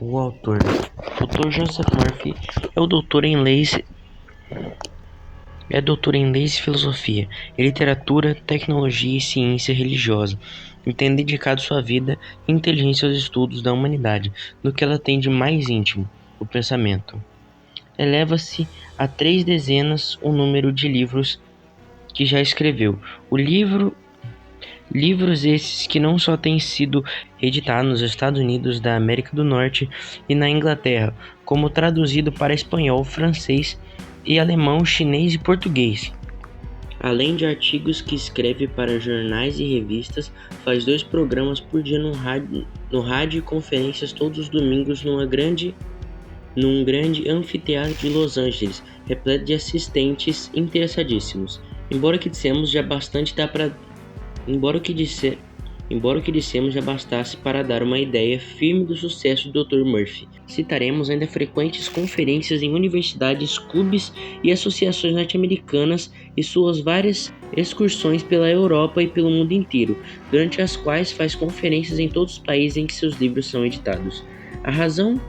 O autor, Dr. Joseph Murphy, é doutor em leis e filosofia, em literatura, tecnologia e ciência religiosa, e tem dedicado sua vida e inteligência aos estudos da humanidade, no que ela tem de mais íntimo, o pensamento. Eleva-se a 3 dezenas o número de livros que já escreveu. Livros esses que não só têm sido editados nos Estados Unidos da América do Norte e na Inglaterra, como traduzido para espanhol, francês e alemão, chinês e português. Além de artigos que escreve para jornais e revistas, faz 2 programas por dia no rádio e conferências todos os domingos num grande anfiteatro de Los Angeles, repleto de assistentes interessadíssimos. Embora o que dissemos já bastasse para dar uma ideia firme do sucesso do Dr. Murphy, citaremos ainda frequentes conferências em universidades, clubes e associações norte-americanas e suas várias excursões pela Europa e pelo mundo inteiro, durante as quais faz conferências em todos os países em que seus livros são editados. A razão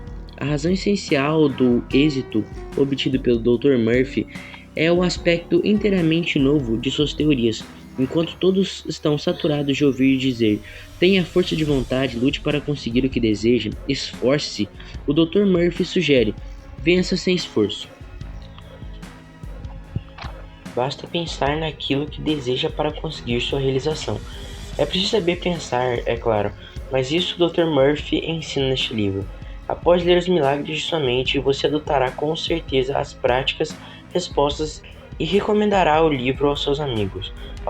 essencial do êxito obtido pelo Dr. Murphy é o aspecto inteiramente novo de suas teorias. Enquanto todos estão saturados de ouvir dizer tenha força de vontade, lute para conseguir o que deseja, esforce-se, o Dr. Murphy sugere vença sem esforço. Basta pensar naquilo que deseja para conseguir sua realização. É preciso saber pensar, é claro, mas isso o Dr. Murphy ensina neste livro. Após ler os milagres de sua mente, você adotará com certeza as práticas respostas e recomendará o livro aos seus amigos e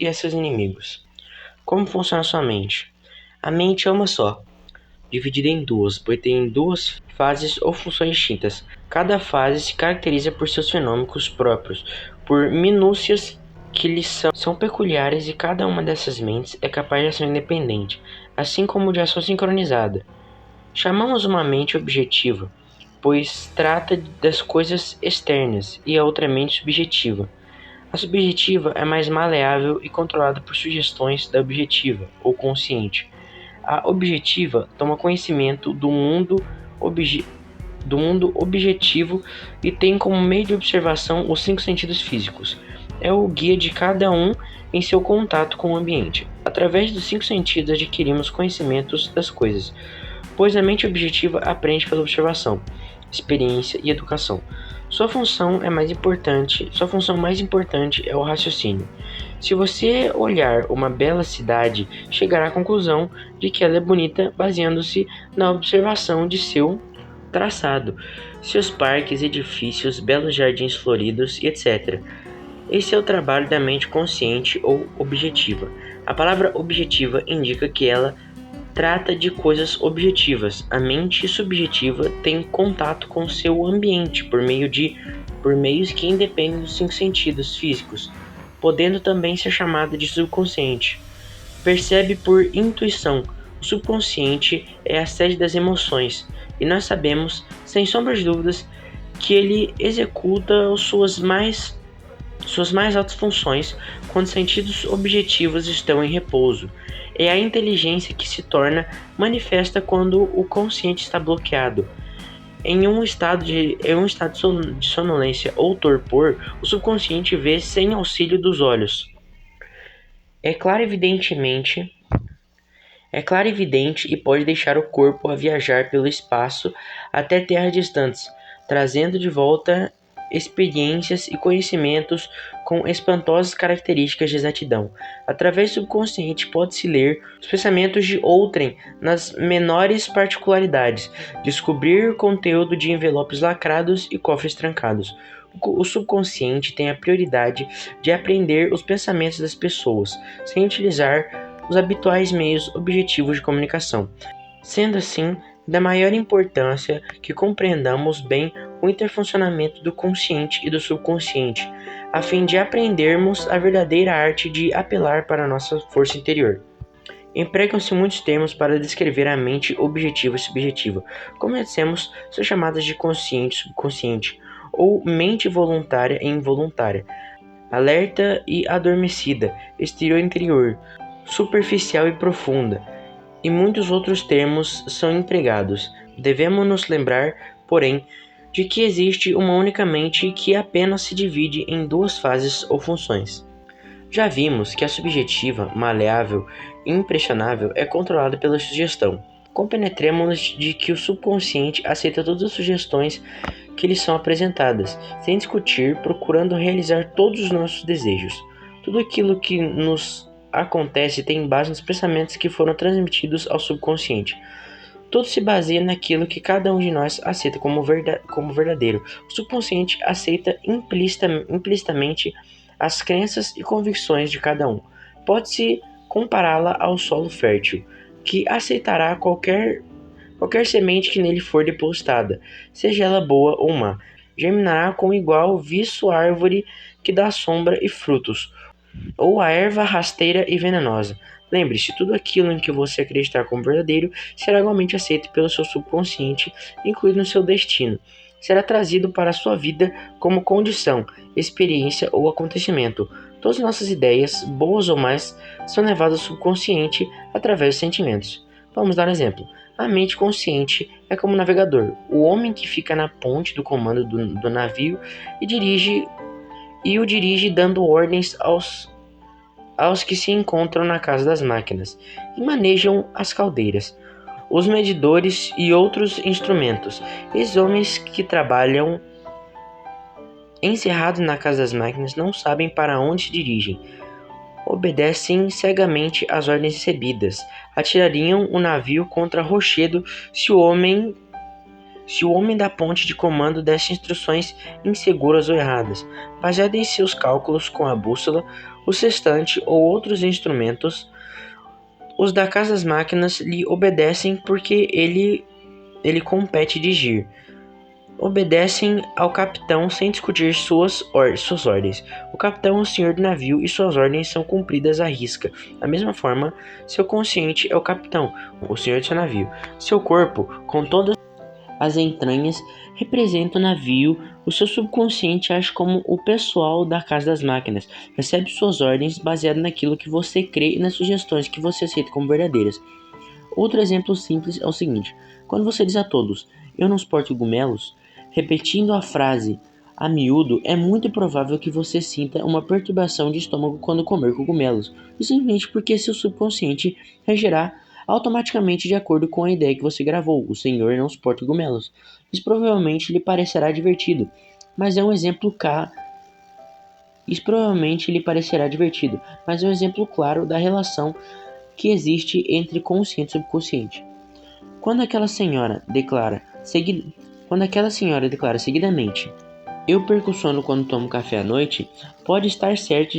a seus inimigos. Como funciona sua mente? A mente é uma só, dividida em duas, pois tem 2 fases ou funções distintas. Cada fase se caracteriza por seus fenômenos próprios, por minúcias que lhes são peculiares, e cada uma dessas mentes é capaz de ação independente, assim como de ação sincronizada. Chamamos uma mente objetiva, pois trata das coisas externas, e a outra mente subjetiva. A subjetiva é mais maleável e controlada por sugestões da objetiva, ou consciente. A objetiva toma conhecimento do mundo objetivo e tem como meio de observação os 5 sentidos físicos. É o guia de cada um em seu contato com o ambiente. Através dos 5 sentidos adquirimos conhecimentos das coisas, pois a mente objetiva aprende pela observação, experiência e educação. Sua função mais importante é o raciocínio. Se você olhar uma bela cidade, chegará à conclusão de que ela é bonita baseando-se na observação de seu traçado, seus parques, edifícios, belos jardins floridos e etc. Esse é o trabalho da mente consciente ou objetiva. A palavra objetiva indica que ela trata de coisas objetivas. A mente subjetiva tem contato com seu ambiente por meios que independem dos 5 sentidos físicos, podendo também ser chamada de subconsciente. Percebe por intuição. O subconsciente é a sede das emoções, e nós sabemos, sem sombra de dúvidas, que ele executa suas mais altas funções quando os sentidos objetivos estão em repouso. É a inteligência que se torna manifesta quando o consciente está bloqueado. Em um estado de sonolência ou torpor, o subconsciente vê sem auxílio dos olhos. É claro evidente e pode deixar o corpo a viajar pelo espaço até terras distantes, trazendo de volta experiências e conhecimentos com espantosas características de exatidão. Através do subconsciente pode-se ler os pensamentos de outrem nas menores particularidades, descobrir conteúdo de envelopes lacrados e cofres trancados. O subconsciente tem a prioridade de aprender os pensamentos das pessoas, sem utilizar os habituais meios objetivos de comunicação. Sendo assim, da maior importância que compreendamos bem o interfuncionamento do consciente e do subconsciente, a fim de aprendermos a verdadeira arte de apelar para a nossa força interior. Empregam-se muitos termos para descrever a mente objetiva e subjetiva. Como dissemos, são chamadas de consciente e subconsciente, ou mente voluntária e involuntária, alerta e adormecida, exterior e interior, superficial e profunda. e muitos outros termos são empregados. Devemos nos lembrar, porém, de que existe uma única mente que apenas se divide em duas fases ou funções. Já vimos que a subjetiva, maleável e impressionável é controlada pela sugestão. Compenetremos-nos de que o subconsciente aceita todas as sugestões que lhe são apresentadas, sem discutir, procurando realizar todos os nossos desejos. Tudo aquilo que nos acontece tem base nos pensamentos que foram transmitidos ao subconsciente. Tudo se baseia naquilo que cada um de nós aceita como verdadeiro. O subconsciente aceita implicitamente as crenças e convicções de cada um. Pode-se compará-la ao solo fértil, que aceitará qualquer semente que nele for depositada, seja ela boa ou má. Germinará com igual viço a árvore que dá sombra e frutos, ou a erva rasteira e venenosa. Lembre-se, tudo aquilo em que você acreditar como verdadeiro será igualmente aceito pelo seu subconsciente, incluído no seu destino. Será trazido para a sua vida como condição, experiência ou acontecimento. Todas as nossas ideias, boas ou más, são levadas ao subconsciente através dos sentimentos. Vamos dar um exemplo. A mente consciente é como um navegador, o homem que fica na ponte do comando do navio e o dirige dando ordens aos que se encontram na casa das máquinas e manejam as caldeiras, os medidores e outros instrumentos. Esses homens que trabalham encerrados na casa das máquinas não sabem para onde se dirigem. Obedecem cegamente às ordens recebidas. Atirariam o navio contra rochedo se o homem da ponte de comando desse instruções inseguras ou erradas. Baseado em seus cálculos com a bússola, o sextante ou outros instrumentos, os da casa das máquinas lhe obedecem porque ele compete dirigir. Obedecem ao capitão sem discutir suas ordens. O capitão é o senhor do navio e suas ordens são cumpridas à risca. Da mesma forma, seu consciente é o capitão, o senhor de seu navio. Seu corpo, com todas as entranhas, representa o navio. O seu subconsciente age como o pessoal da casa das máquinas. Recebe suas ordens baseado naquilo que você crê e nas sugestões que você aceita como verdadeiras. Outro exemplo simples é o seguinte: quando você diz a todos, eu não suporto cogumelos, repetindo a frase a miúdo, é muito provável que você sinta uma perturbação de estômago quando comer cogumelos, simplesmente porque seu subconsciente reagirá automaticamente de acordo com a ideia que você gravou. O senhor não suporta cogumelos. Isso provavelmente lhe parecerá divertido, mas é um exemplo claro da relação que existe entre consciente e subconsciente. Quando aquela senhora declara seguidamente, eu perco sono quando tomo café à noite, pode estar certa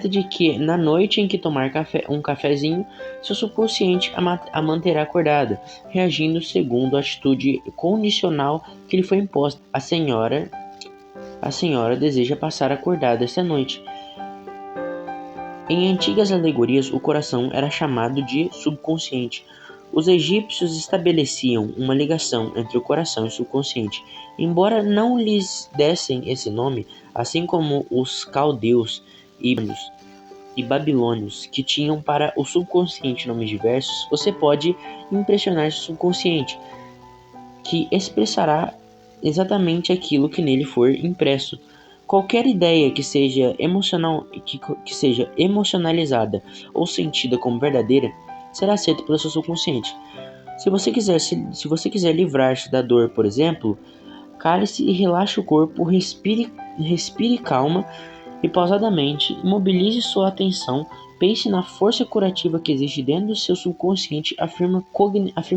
de que na noite em que tomar um cafezinho, seu subconsciente a manterá acordada, reagindo segundo a atitude condicional que lhe foi imposta. A senhora deseja passar acordada esta noite. Em antigas alegorias, o coração era chamado de subconsciente. Os egípcios estabeleciam uma ligação entre o coração e o subconsciente. Embora não lhes dessem esse nome, assim como os caldeus e babilônios, que tinham para o subconsciente nomes diversos, você pode impressionar seu subconsciente, que expressará exatamente aquilo que nele for impresso. Qualquer ideia que seja emocionalizada ou sentida como verdadeira será aceita pelo seu subconsciente. Se você quiser livrar-se da dor, por exemplo, cale-se e relaxe o corpo, respire calma e pausadamente, mobilize sua atenção, pense na força curativa que existe dentro do seu subconsciente, afirme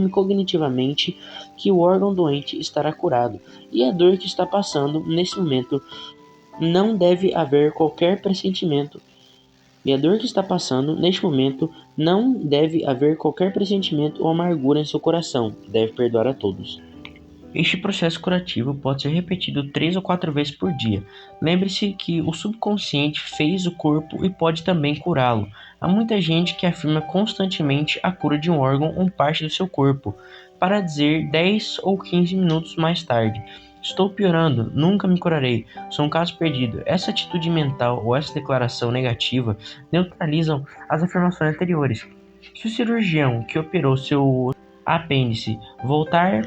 cognitivamente que o órgão doente estará curado e a dor que está passando nesse momento não deve haver qualquer pressentimento. Ou amargura em seu coração. Deve perdoar a todos. Este processo curativo pode ser repetido 3 ou 4 vezes por dia. Lembre-se que o subconsciente fez o corpo e pode também curá-lo. Há muita gente que afirma constantemente a cura de um órgão ou parte do seu corpo, para dizer 10 ou 15 minutos mais tarde. estou piorando, nunca me curarei, sou um caso perdido. Essa atitude mental ou essa declaração negativa neutralizam as afirmações anteriores. Se o cirurgião que operou seu apêndice voltar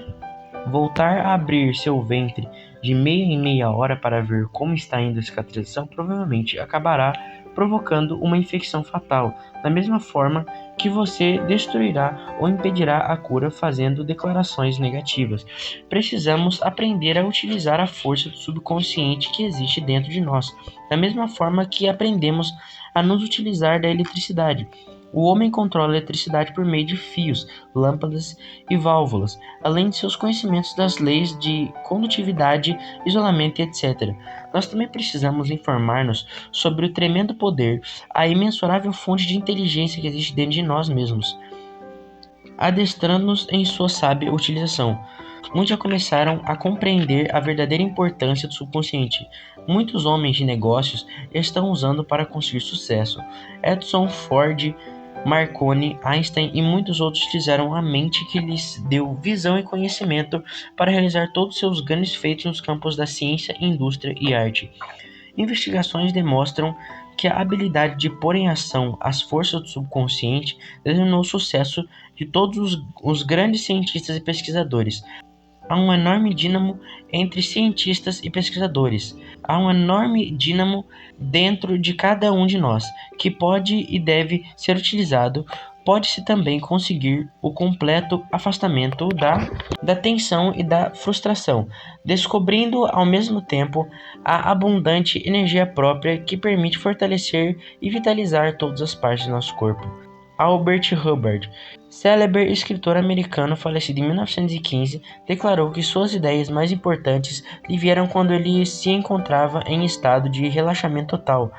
a abrir seu ventre de meia em meia hora para ver como está indo a cicatrização, provavelmente acabará provocando uma infecção fatal, da mesma forma que você destruirá ou impedirá a cura fazendo declarações negativas. Precisamos aprender a utilizar a força do subconsciente que existe dentro de nós, da mesma forma que aprendemos a nos utilizar da eletricidade. O homem controla a eletricidade por meio de fios, lâmpadas e válvulas, além de seus conhecimentos das leis de condutividade, isolamento e etc. Nós também precisamos informar-nos sobre o tremendo poder, a imensurável fonte de inteligência que existe dentro de nós mesmos, adestrando-nos em sua sábia utilização. Muitos já começaram a compreender a verdadeira importância do subconsciente. Muitos homens de negócios estão usando para conseguir sucesso. Edison, Ford, Marconi, Einstein e muitos outros utilizaram a mente que lhes deu visão e conhecimento para realizar todos os seus grandes feitos nos campos da ciência, indústria e arte. Investigações demonstram que a habilidade de pôr em ação as forças do subconsciente determinou o sucesso de todos os grandes cientistas e pesquisadores. Há um enorme dínamo entre cientistas e pesquisadores. Há um enorme dínamo dentro de cada um de nós, que pode e deve ser utilizado. Pode-se também conseguir o completo afastamento da tensão e da frustração, descobrindo ao mesmo tempo a abundante energia própria que permite fortalecer e vitalizar todas as partes do nosso corpo. Albert Hubbard, célebre escritor americano falecido em 1915, declarou que suas ideias mais importantes lhe vieram quando ele se encontrava em estado de relaxamento total,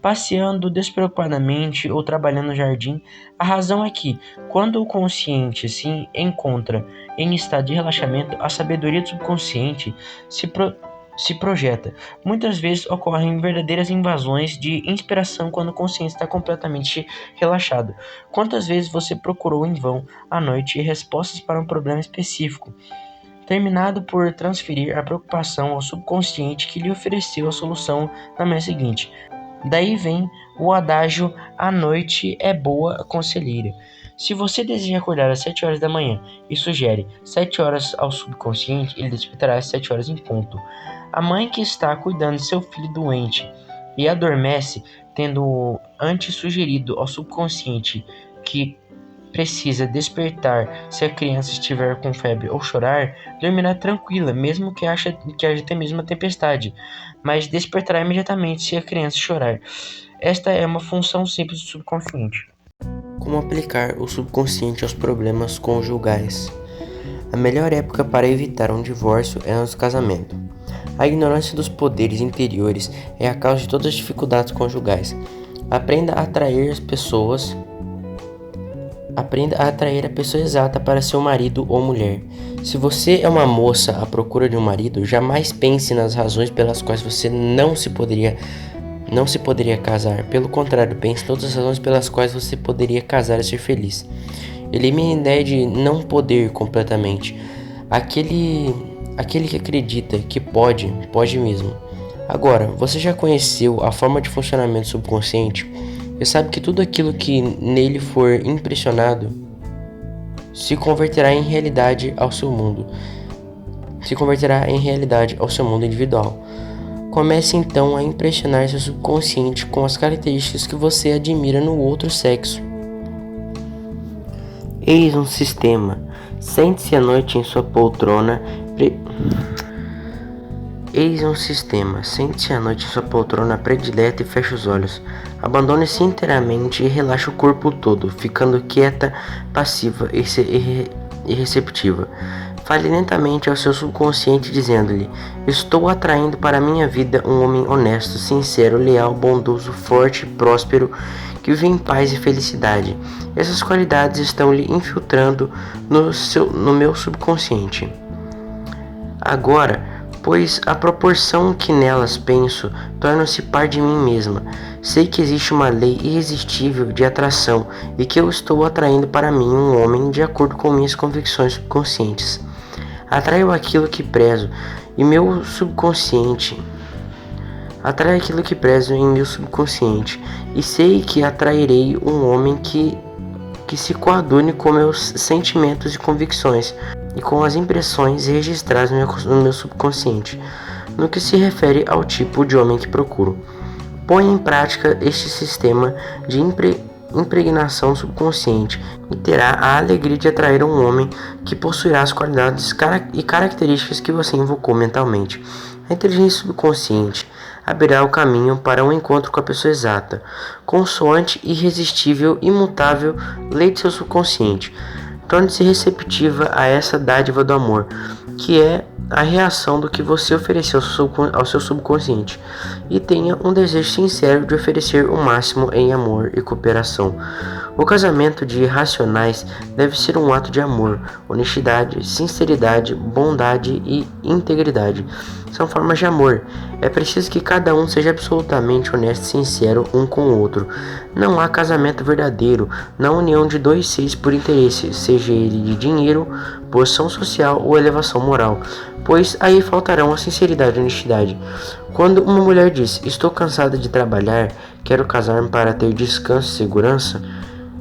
passeando despreocupadamente ou trabalhando no jardim. A razão é que, quando o consciente se encontra em estado de relaxamento, a sabedoria do subconsciente se projeta. Muitas vezes ocorrem verdadeiras invasões de inspiração quando o consciente está completamente relaxado. Quantas vezes você procurou em vão à noite respostas para um problema específico, terminado por transferir a preocupação ao subconsciente que lhe ofereceu a solução na manhã seguinte? Daí vem o adágio: a noite é boa conselheira. Se você deseja acordar às 7 horas da manhã e sugere 7 horas ao subconsciente, ele despertará às 7 horas em ponto. A mãe que está cuidando de seu filho doente e adormece, tendo antes sugerido ao subconsciente que precisa despertar se a criança estiver com febre ou chorar, dormirá tranquila, mesmo que haja até mesmo uma tempestade, mas despertará imediatamente se a criança chorar. Esta é uma função simples do subconsciente. Como aplicar o subconsciente aos problemas conjugais? A melhor época para evitar um divórcio é antes do casamento. A ignorância dos poderes interiores é a causa de todas as dificuldades conjugais. Aprenda a atrair a pessoa exata para seu marido ou mulher. Se você é uma moça à procura de um marido, jamais pense nas razões pelas quais você não se poderia casar. Pelo contrário, pense em todas as razões pelas quais você poderia casar e ser feliz. Elimine a ideia de não poder completamente. Aquele que acredita que pode mesmo. Agora, você já conheceu a forma de funcionamento subconsciente? Você sabe que tudo aquilo que nele for impressionado se converterá em realidade ao seu mundo. Individual. Comece então a impressionar seu subconsciente com as características que você admira no outro sexo. Eis um sistema. Sente-se à noite em sua poltrona predileta e feche os olhos. Abandone-se inteiramente e relaxe o corpo todo, ficando quieta, passiva e receptiva. Fale lentamente ao seu subconsciente dizendo-lhe: estou atraindo para minha vida um homem honesto, sincero, leal, bondoso, forte, próspero, que vive em paz e felicidade. Essas qualidades estão lhe infiltrando no meu subconsciente. Agora, pois a proporção que nelas penso torna-se par de mim mesma. Sei que existe uma lei irresistível de atração e que eu estou atraindo para mim um homem de acordo com minhas convicções subconscientes. Atraio aquilo que prezo e meu subconsciente. Atraio aquilo que prezo em meu subconsciente e sei que atrairei um homem que se coadune com meus sentimentos e convicções e com as impressões registradas no meu subconsciente, no que se refere ao tipo de homem que procuro. Põe em prática este sistema de impregnação subconsciente e terá a alegria de atrair um homem que possuirá as qualidades e características que você invocou mentalmente. A inteligência subconsciente abrirá o caminho para um encontro com a pessoa exata, consoante, irresistível, imutável lei de seu subconsciente. Torne-se receptiva a essa dádiva do amor, que é a reação do que você ofereceu ao seu subconsciente, e tenha um desejo sincero de oferecer o máximo em amor e cooperação. O casamento de irracionais deve ser um ato de amor, honestidade, sinceridade, bondade e integridade. São formas de amor. É preciso que cada um seja absolutamente honesto e sincero um com o outro. Não há casamento verdadeiro na união de dois seres por interesse, seja ele de dinheiro, posição social ou elevação moral, pois aí faltarão a sinceridade e honestidade. Quando uma mulher diz, estou cansada de trabalhar, quero casar-me para ter descanso e segurança,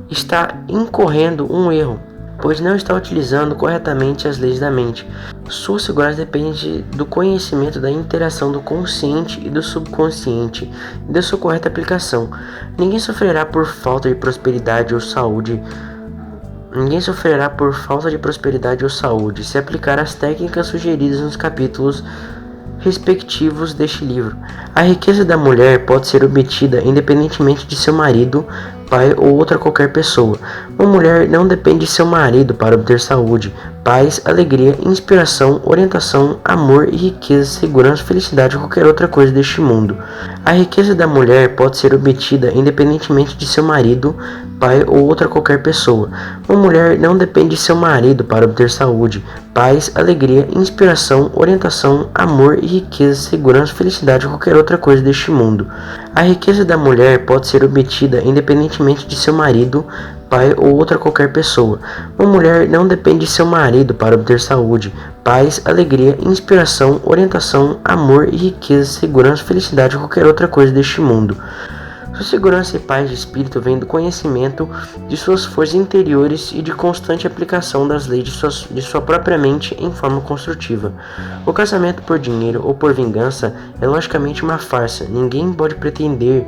está incorrendo um erro, pois não está utilizando corretamente as leis da mente. Sua segurança depende do conhecimento da interação do consciente e do subconsciente e da sua correta aplicação. Ninguém sofrerá por falta de prosperidade ou saúde. Se aplicar as técnicas sugeridas nos capítulos respectivos deste livro. A riqueza da mulher pode ser obtida independentemente de seu marido, pai ou outra qualquer pessoa. Uma mulher não depende de seu marido para obter saúde, paz, alegria, inspiração, orientação, amor e riqueza, segurança, felicidade ou qualquer outra coisa deste mundo. A riqueza da mulher pode ser obtida independentemente de seu marido, pai ou outra qualquer pessoa. Uma mulher não depende de seu marido para obter saúde, paz, alegria, inspiração, orientação, amor e riqueza, segurança, felicidade ou qualquer outra coisa deste mundo. A riqueza da mulher pode ser obtida independentemente de seu marido, pai ou outra qualquer pessoa. Uma mulher não depende de seu marido para obter saúde, paz, alegria, inspiração, orientação, amor e riqueza, segurança, felicidade ou qualquer outra coisa deste mundo. Sua segurança e paz de espírito vem do conhecimento de suas forças interiores e de constante aplicação das leis de sua própria mente em forma construtiva. O casamento por dinheiro ou por vingança é logicamente uma farsa. Ninguém pode pretender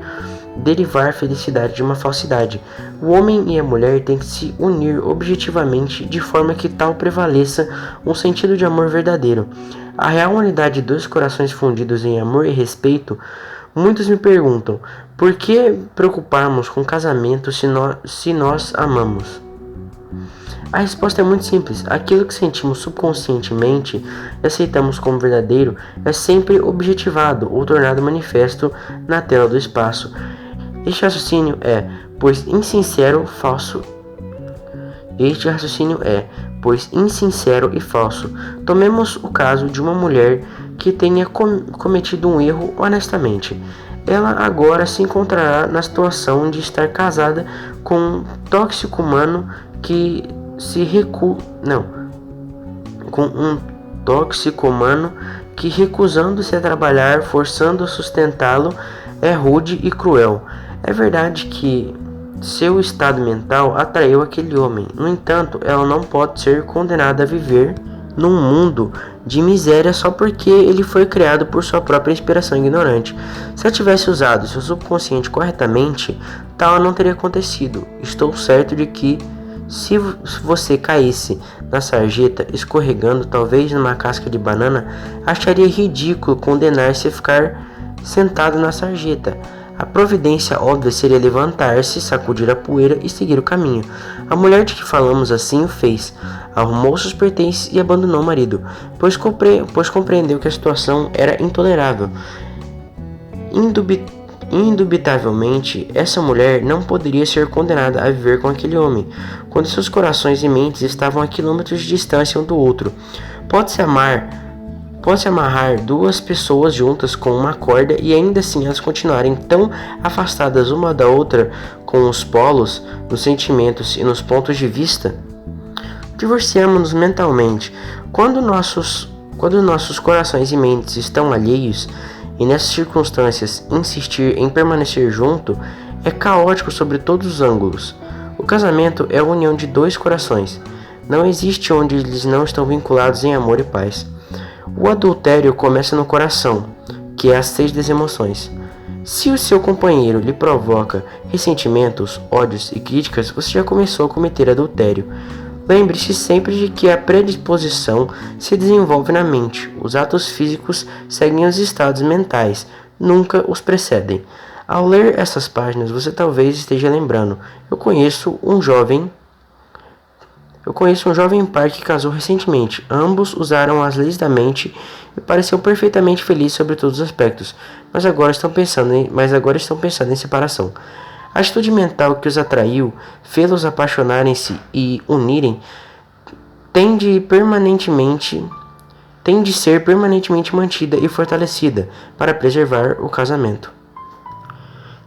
derivar felicidade de uma falsidade. O homem e a mulher têm que se unir objetivamente de forma que tal prevaleça um sentido de amor verdadeiro. A real unidade de dois corações fundidos em amor e respeito. Muitos me perguntam, por que preocuparmos com casamento se nós amamos? A resposta é muito simples. Aquilo que sentimos subconscientemente e aceitamos como verdadeiro é sempre objetivado ou tornado manifesto na tela do espaço. Este raciocínio é, pois insincero e falso. Tomemos o caso de uma mulher que tenha cometido um erro honestamente. Ela agora se encontrará na situação de estar casada com um toxicomano que recusando-se a trabalhar, forçando a sustentá-lo, é rude e cruel. É verdade que seu estado mental atraiu aquele homem. No entanto, ela não pode ser condenada a viver num mundo de miséria só porque ele foi criado por sua própria inspiração ignorante. Se ela tivesse usado seu subconsciente corretamente, tal não teria acontecido. Estou certo de que se você caísse na sarjeta, escorregando talvez numa casca de banana, acharia ridículo condenar-se a ficar sentado na sarjeta. A providência óbvia seria levantar-se, sacudir a poeira e seguir o caminho. A mulher de que falamos assim o fez. Arrumou seus pertences e abandonou o marido, pois compreendeu que a situação era intolerável. Indubitavelmente, essa mulher não poderia ser condenada a viver com aquele homem, quando seus corações e mentes estavam a quilômetros de distância um do outro. Pode-se amarrar duas pessoas juntas com uma corda e ainda assim elas continuarem tão afastadas uma da outra com os polos, nos sentimentos e nos pontos de vista? Divorciamo-nos mentalmente. Quando nossos corações e mentes estão alheios, e nessas circunstâncias insistir em permanecer junto é caótico sobre todos os ângulos. O casamento é a união de dois corações. Não existe onde eles não estão vinculados em amor e paz. O adultério começa no coração, que é a sede das emoções. Se o seu companheiro lhe provoca ressentimentos, ódios e críticas, você já começou a cometer adultério. Lembre-se sempre de que a predisposição se desenvolve na mente. Os atos físicos seguem os estados mentais, nunca os precedem. Ao ler essas páginas, você talvez esteja lembrando: Eu conheço um jovem pai que casou recentemente. Ambos usaram as leis da mente e pareciam perfeitamente felizes sobre todos os aspectos, mas agora estão pensando em separação. A atitude mental que os atraiu, fê-los apaixonarem-se e unirem, tem de ser permanentemente mantida e fortalecida para preservar o casamento.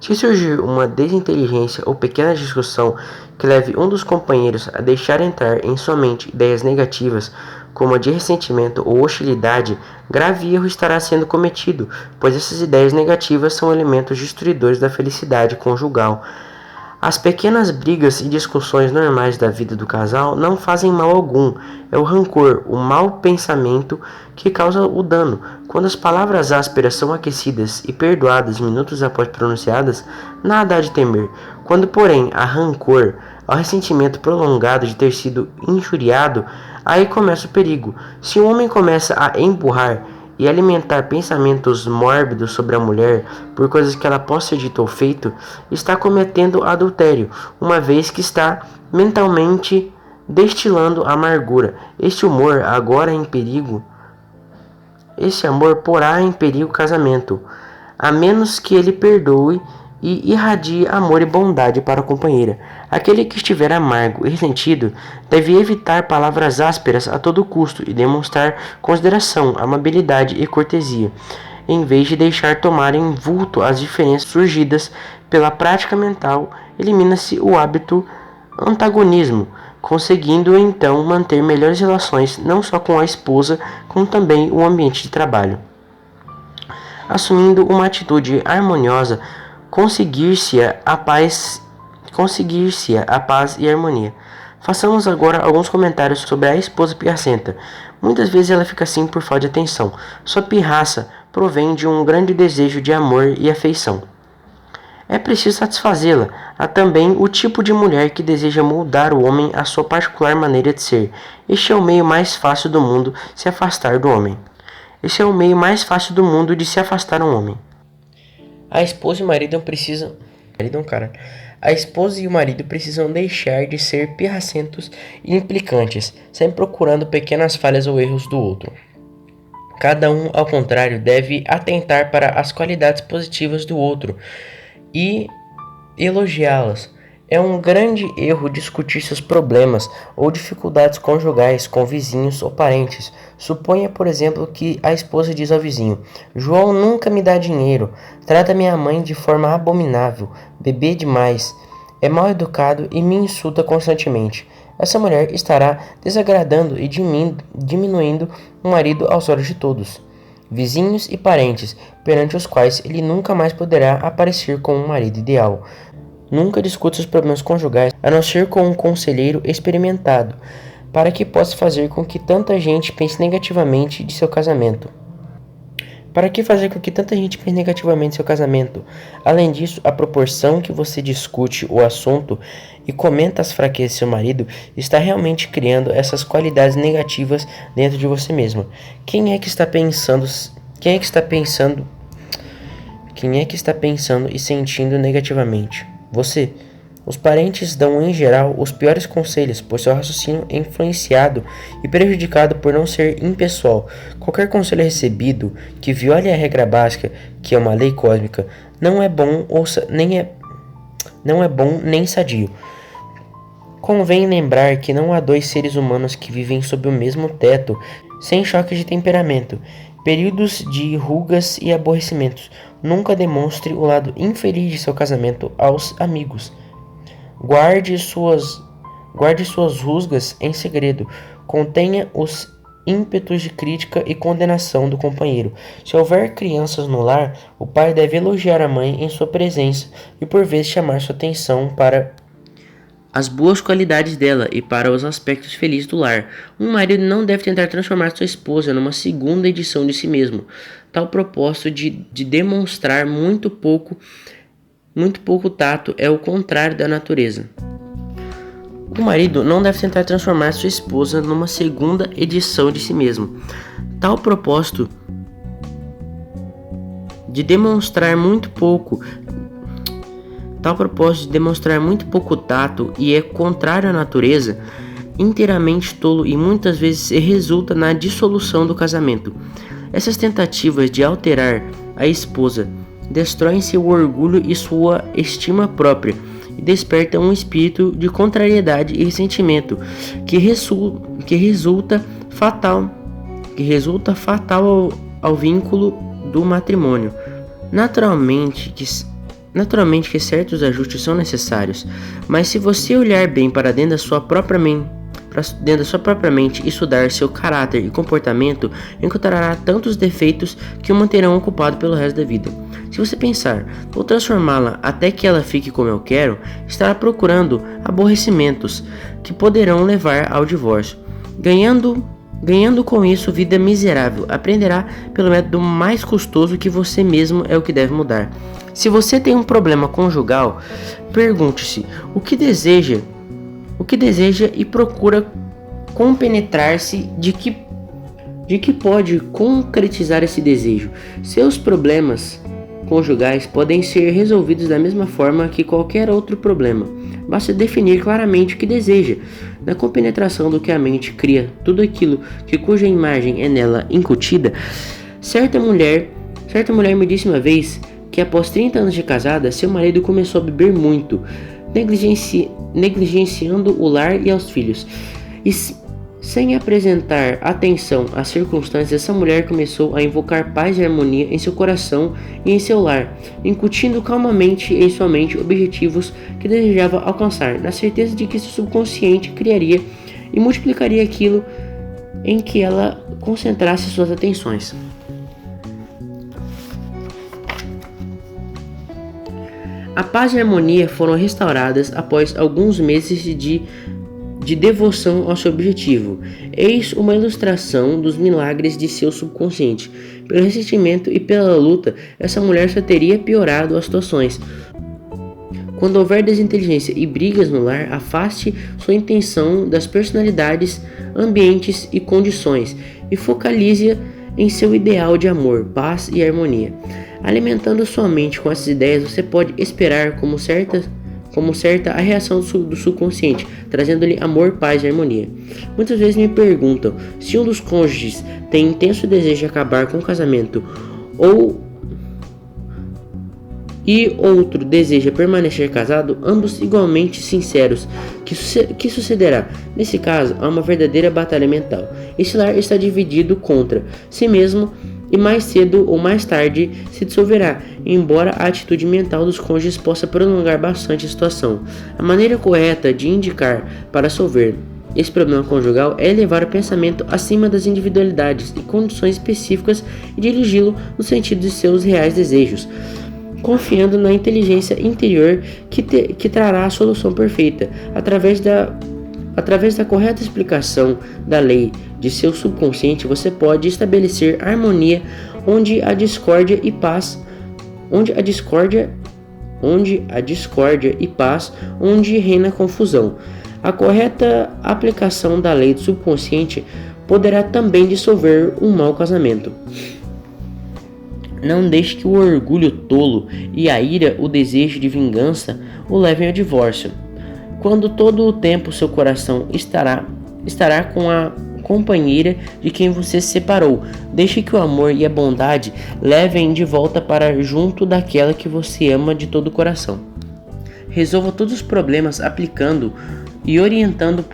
Se surgir uma desinteligência ou pequena discussão que leve um dos companheiros a deixar entrar em sua mente ideias negativas, como a de ressentimento ou hostilidade, grave erro estará sendo cometido, pois essas ideias negativas são elementos destruidores da felicidade conjugal. As pequenas brigas e discussões normais da vida do casal não fazem mal algum. É o rancor, o mau pensamento que causa o dano. Quando as palavras ásperas são aquecidas e perdoadas minutos após pronunciadas, nada há de temer. Quando, porém, há rancor, ao ressentimento prolongado de ter sido injuriado, aí começa o perigo. Se o homem começa a empurrar e alimentar pensamentos mórbidos sobre a mulher por coisas que ela possa ter dito ou feito, está cometendo adultério, uma vez que está mentalmente destilando amargura. Este amor porá em perigo o casamento, a menos que ele perdoe e irradie amor e bondade para a companheira. Aquele que estiver amargo e ressentido deve evitar palavras ásperas a todo custo e demonstrar consideração, amabilidade e cortesia, em vez de deixar tomarem vulto as diferenças surgidas pela prática mental. Elimina-se o hábito antagonismo, conseguindo então manter melhores relações não só com a esposa, como também o ambiente de trabalho. Assumindo uma atitude harmoniosa, conseguir-se-á a paz e harmonia. Façamos agora alguns comentários sobre a esposa pirracenta. Muitas vezes ela fica assim por falta de atenção. Sua pirraça provém de um grande desejo de amor e afeição. É preciso satisfazê-la. Há também o tipo de mulher que deseja moldar o homem à sua particular maneira de ser. Este é o meio mais fácil do mundo de se afastar do homem. A esposa e o marido precisam. A esposa e o marido precisam deixar de ser pirracentos e implicantes, sempre procurando pequenas falhas ou erros do outro. Cada um, ao contrário, deve atentar para as qualidades positivas do outro e elogiá-las. É um grande erro discutir seus problemas ou dificuldades conjugais com vizinhos ou parentes. Suponha, por exemplo, que a esposa diz ao vizinho: João nunca me dá dinheiro, trata minha mãe de forma abominável, bebe demais, é mal educado e me insulta constantemente. Essa mulher estará desagradando e diminuindo o marido aos olhos de todos, vizinhos e parentes, perante os quais ele nunca mais poderá aparecer como um marido ideal. Nunca discuta seus problemas conjugais, a não ser com um conselheiro experimentado, para que possa fazer com que tanta gente pense negativamente de seu casamento. Além disso, a proporção que você discute o assunto e comenta as fraquezas de seu marido está realmente criando essas qualidades negativas dentro de você mesmo. Quem é que está pensando e sentindo negativamente? Você. Os parentes dão em geral os piores conselhos, pois seu raciocínio é influenciado e prejudicado por não ser impessoal. Qualquer conselho recebido que viole a regra básica, que é uma lei cósmica, não é bom nem sadio. Convém lembrar que não há dois seres humanos que vivem sob o mesmo teto, sem choques de temperamento, períodos de rugas e aborrecimentos. Nunca demonstre o lado infeliz de seu casamento aos amigos. Guarde suas rusgas em segredo. Contenha-os ímpetos de crítica e condenação do companheiro. Se houver crianças no lar, o pai deve elogiar a mãe em sua presença e por vezes chamar sua atenção para as boas qualidades dela e para os aspectos felizes do lar. Um marido não deve tentar transformar sua esposa numa segunda edição de si mesmo. Tal propósito de demonstrar muito pouco tato é o contrário da natureza. O marido não deve tentar transformar sua esposa numa segunda edição de si mesmo. Tal propósito de demonstrar muito pouco tato e é contrário à natureza, inteiramente tolo e muitas vezes resulta na dissolução do casamento. Essas tentativas de alterar a esposa destroem seu orgulho e sua estima própria e despertam um espírito de contrariedade e ressentimento que resulta fatal ao vínculo do matrimônio. Naturalmente que certos ajustes são necessários, mas se você olhar bem para dentro da sua própria mente e estudar seu caráter e comportamento, encontrará tantos defeitos que o manterão ocupado pelo resto da vida. Se você pensar, vou transformá-la até que ela fique como eu quero, estará procurando aborrecimentos que poderão levar ao divórcio. Ganhando com isso vida miserável, aprenderá pelo método mais custoso que você mesmo é o que deve mudar. Se você tem um problema conjugal, pergunte-se o que deseja e procura compenetrar-se de que pode concretizar esse desejo. Seus problemas conjugais podem ser resolvidos da mesma forma que qualquer outro problema. Basta definir claramente o que deseja. Na compenetração do que a mente cria, tudo aquilo cuja imagem é nela incutida. Certa mulher me disse uma vez que após 30 anos de casada, seu marido começou a beber muito, negligenciando o lar e aos filhos. E sem apresentar atenção às circunstâncias, essa mulher começou a invocar paz e harmonia em seu coração e em seu lar, incutindo calmamente em sua mente objetivos que desejava alcançar, na certeza de que seu subconsciente criaria e multiplicaria aquilo em que ela concentrasse suas atenções. A paz e a harmonia foram restauradas após alguns meses de devoção ao seu objetivo. Eis uma ilustração dos milagres de seu subconsciente. Pelo ressentimento e pela luta, essa mulher só teria piorado as situações. Quando houver desinteligência e brigas no lar, afaste sua intenção das personalidades, ambientes e condições e focalize-a em seu ideal de amor, paz e harmonia. Alimentando sua mente com essas ideias, você pode esperar como certa a reação do subconsciente, trazendo-lhe amor, paz e harmonia. Muitas vezes me perguntam se um dos cônjuges tem intenso desejo de acabar com o casamento e outro deseja permanecer casado, ambos igualmente sinceros. Que sucederá? Nesse caso, há uma verdadeira batalha mental. Esse lar está dividido contra si mesmo e mais cedo ou mais tarde se dissolverá, embora a atitude mental dos cônjuges possa prolongar bastante a situação. A maneira correta de indicar para resolver esse problema conjugal é elevar o pensamento acima das individualidades e condições específicas e dirigi-lo no sentido de seus reais desejos, confiando na inteligência interior que trará a solução perfeita. Através da correta explicação da lei de seu subconsciente, você pode estabelecer harmonia onde a discórdia e paz, onde reina confusão. A correta aplicação da lei do subconsciente poderá também dissolver um mau casamento. Não deixe que o orgulho tolo e a ira, o desejo de vingança, o levem ao divórcio. Quando todo o tempo seu coração estará com a companheira de quem você se separou, deixe que o amor e a bondade levem de volta para junto daquela que você ama de todo o coração. Resolva todos os problemas aplicando e orientando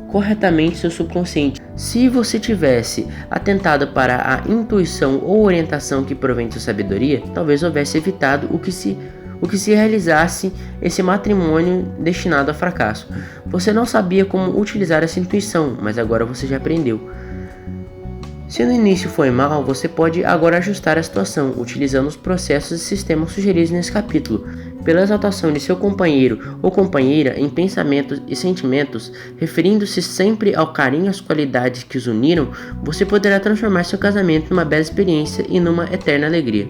corretamente seu subconsciente. Se você tivesse atentado para a intuição ou orientação que provém de sua sabedoria, talvez houvesse evitado o que se realizasse esse matrimônio destinado a fracasso. Você não sabia como utilizar essa intuição, mas agora você já aprendeu. Se no início foi mal, você pode agora ajustar a situação, utilizando os processos e sistemas sugeridos nesse capítulo. Pela exaltação de seu companheiro ou companheira em pensamentos e sentimentos, referindo-se sempre ao carinho e às qualidades que os uniram, você poderá transformar seu casamento numa bela experiência e numa eterna alegria.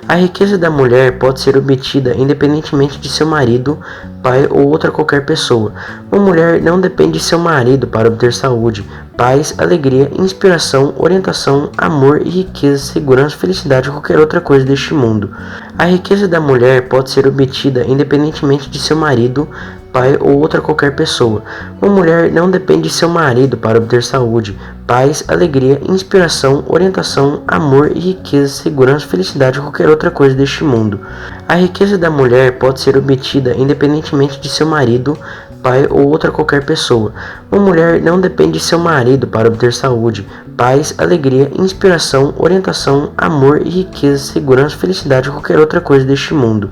A riqueza da mulher pode ser obtida independentemente de seu marido, pai ou outra qualquer pessoa. Uma mulher não depende de seu marido para obter saúde, paz, alegria, inspiração, orientação, amor e riqueza, segurança, felicidade ou qualquer outra coisa deste mundo. A riqueza da mulher pode ser obtida independentemente de seu marido, pai ou outra qualquer pessoa. Uma mulher não depende de seu marido para obter saúde, paz, alegria, inspiração, orientação, amor e riqueza, segurança, felicidade ou qualquer outra coisa deste mundo. A riqueza da mulher pode ser obtida independentemente de seu marido, pai ou outra qualquer pessoa. Uma mulher não depende de seu marido para obter saúde, paz, alegria, inspiração, orientação, amor e riqueza, segurança, felicidade ou qualquer outra coisa deste mundo.